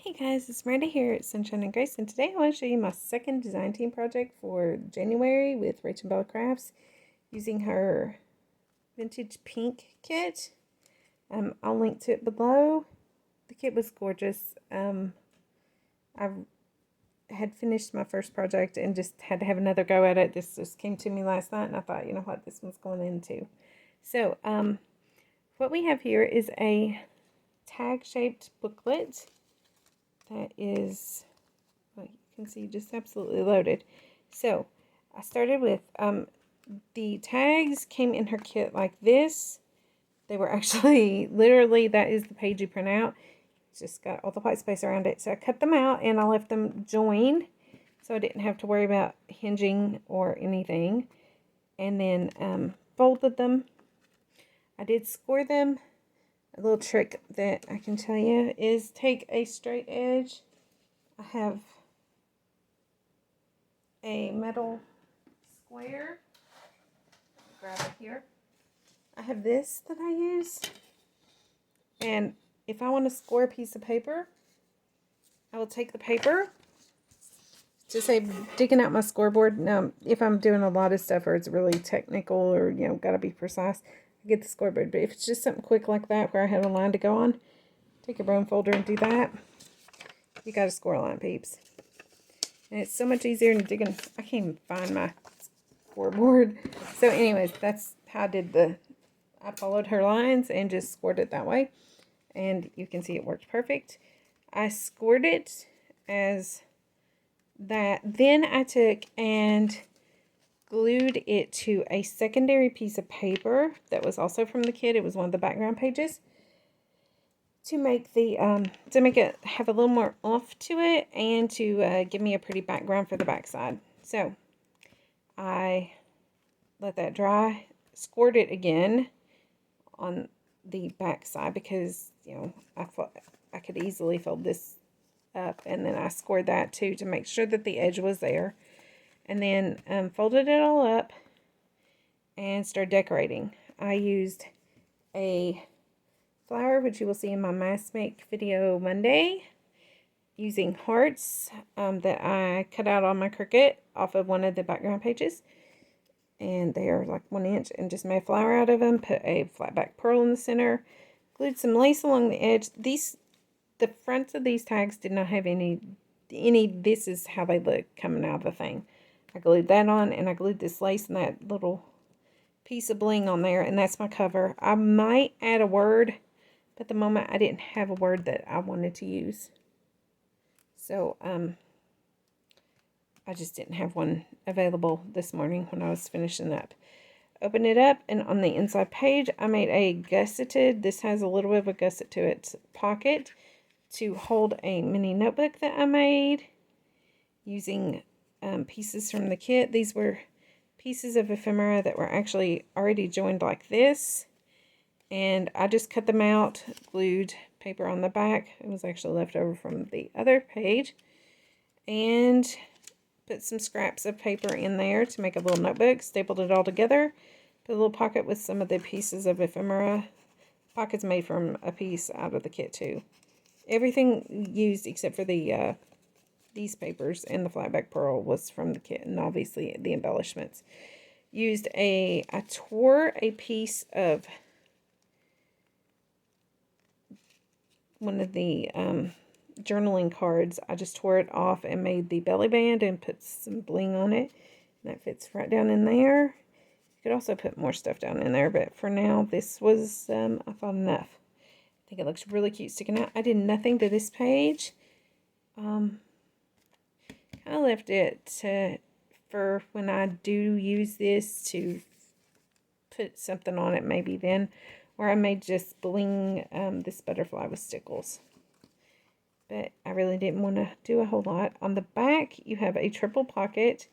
Hey guys, it's Miranda here at Sunshine and Grace, and today I want to show you my second design team project for January with Rach and Bella Crafts using her vintage pink kit. I'll link to it below. The kit was gorgeous. I had finished my first project and just had to have another go at it. This just came to me last night and I thought, you know what, this one's going into. So, what we have here is a tag-shaped booklet that is, well, you can see, just absolutely loaded. So I started with the tags came in her kit like this. They were actually literally, that is the page you print out. It's just got all the white space around it. So I cut them out and I left them joined so I didn't have to worry about hinging or anything. And then folded them. I did score them. A little trick that I can tell you is take a straight edge. I have a metal square. Grab it here. I have this that I use. And if I want to score a piece of paper, I will take the paper. To say digging out my scoreboard. Now, if I'm doing a lot of stuff or it's really technical or, you know, gotta be precise, I get the scoreboard. But if it's just something quick like that where I have a line to go on, take a brown folder and do that. You got a score line, peeps. And it's so much easier than digging. I can't even find my scoreboard. So anyways, that's how I did I followed her lines and just scored it that way. And you can see it worked perfect. I scored it as that. Then I took and glued it to a secondary piece of paper that was also from the kit. It was one of the background pages to make the to make it have a little more oomph to it and to give me a pretty background for the backside. So I let that dry, scored it again on the backside because, you know, I could easily fold this up, and then I scored that too to make sure that the edge was there. And then folded it all up and started decorating. I used a flower, which you will see in my mask make video Monday, using hearts that I cut out on my Cricut off of one of the background pages. And they are like 1 inch, and just made a flower out of them. Put a flat back pearl in the center. Glued some lace along the edge. The fronts of these tags did not have any, this is how they look coming out of the thing. I glued that on, and I glued this lace and that little piece of bling on there, and that's my cover. I might add a word, but at the moment I didn't have a word that I wanted to use. So, I just didn't have one available this morning when I was finishing up. Open it up, and on the inside page, I made a gusseted, this has a little bit of a gusset to it, pocket to hold a mini notebook that I made using pieces from the kit. These were pieces of ephemera that were actually already joined like this, and I just cut them out, glued paper on the back. It was actually left over from the other page, and put some scraps of paper in there to make a little notebook, stapled it all together, put a little pocket with some of the pieces of ephemera. Pocket's made from a piece out of the kit too. Everything used except for the these papers and the flatback pearl was from the kit, and obviously the embellishments. I tore a piece of one of the journaling cards. I just tore it off and made the belly band and put some bling on it. And that fits right down in there. You could also put more stuff down in there, but for now, this was, I thought, enough. I think it looks really cute sticking out. I did nothing to this page. Kind of left it for when I do use this to put something on it, maybe then. Or I may just bling this butterfly with stickles. But I really didn't want to do a whole lot. On the back, you have a triple pocket.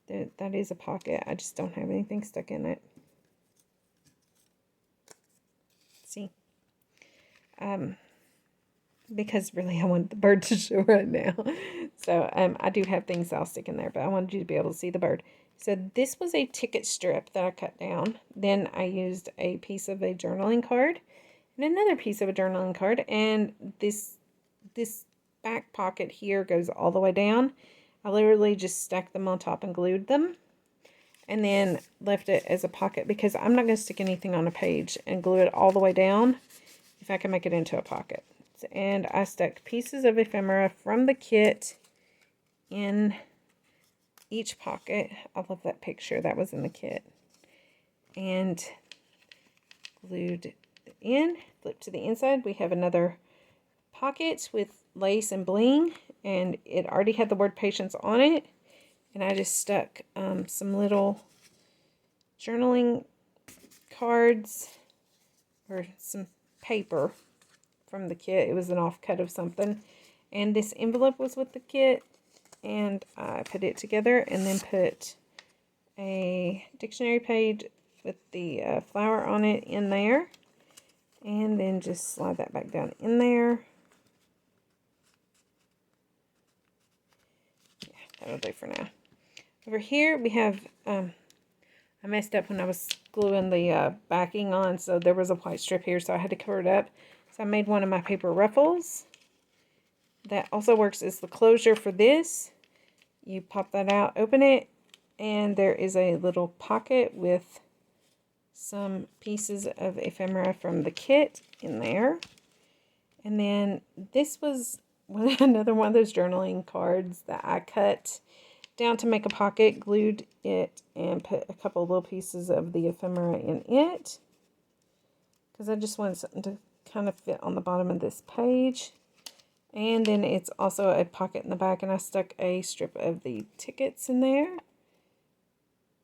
That is a pocket. I just don't have anything stuck in it. See? Because really I want the bird to show right now. So I do have things I'll stick in there, but I wanted you to be able to see the bird. So this was a ticket strip that I cut down. Then I used a piece of a journaling card and another piece of a journaling card, and this back pocket here goes all the way down. I literally just stacked them on top and glued them. And then left it as a pocket because I'm not going to stick anything on a page and glue it all the way down if I can make it into a pocket. And I stuck pieces of ephemera from the kit in each pocket. I love that picture. That was in the kit. And glued it in. Flip to the inside. We have another pocket with lace and bling. And it already had the word patience on it. And I just stuck some little journaling cards or some paper from the kit. It was an offcut of something. And this envelope was with the kit. And I put it together and then put a dictionary page with the flower on it in there. And then just slide that back down in there. Yeah, that'll do for now. Over here we have, I messed up when I was gluing the backing on, so there was a white strip here, so I had to cover it up. So I made one of my paper ruffles. That also works as the closure for this. You pop that out, open it, and there is a little pocket with some pieces of ephemera from the kit in there. And then this was another one of those journaling cards that I cut down to make a pocket, glued it, and put a couple little pieces of the ephemera in it. Because I just wanted something to kind of fit on the bottom of this page. And then it's also a pocket in the back, and I stuck a strip of the tickets in there.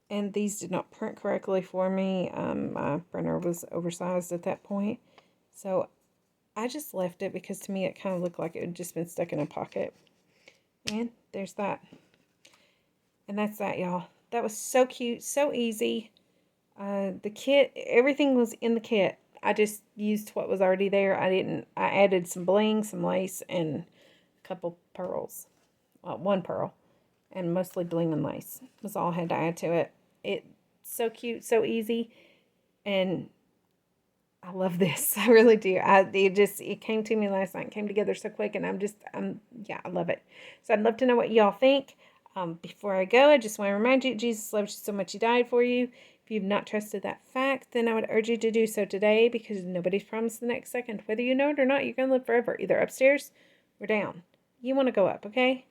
And these did not print correctly for me. My printer was oversized at that point. So I just left it because to me it kind of looked like it had just been stuck in a pocket. And there's that. And that's that, y'all. That was so cute, so easy. The kit, everything was in the kit. I just used what was already there. I added some bling, some lace, and a couple pearls. Well, one pearl. And mostly bling and lace was all I had to add to it. It's so cute, so easy. And I love this. I really do. It came to me last night. It came together so quick. And yeah, I love it. So I'd love to know what y'all think. Before I go, I just want to remind you, Jesus loves you so much, he died for you. If you've not trusted that fact, then I would urge you to do so today, because nobody's promised the next second. Whether you know it or not, you're going to live forever, either upstairs or down. You want to go up, okay?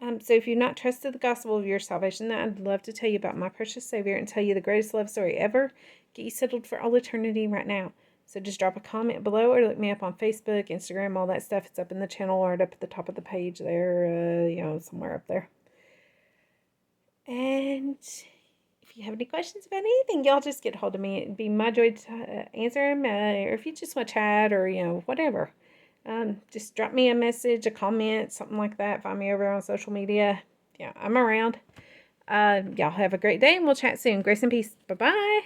So if you've not trusted the gospel of your salvation, then I'd love to tell you about my precious Savior and tell you the greatest love story ever. Get you settled for all eternity right now. So just drop a comment below or look me up on Facebook, Instagram, all that stuff. It's up in the channel or up at the top of the page there, somewhere up there. And if you have any questions about anything, y'all just get a hold of me. It'd be my joy to answer them. Or if you just want to chat or, whatever. Just drop me a message, a comment, something like that. Find me over on social media. Yeah, I'm around. Y'all have a great day, and we'll chat soon. Grace and peace. Bye-bye.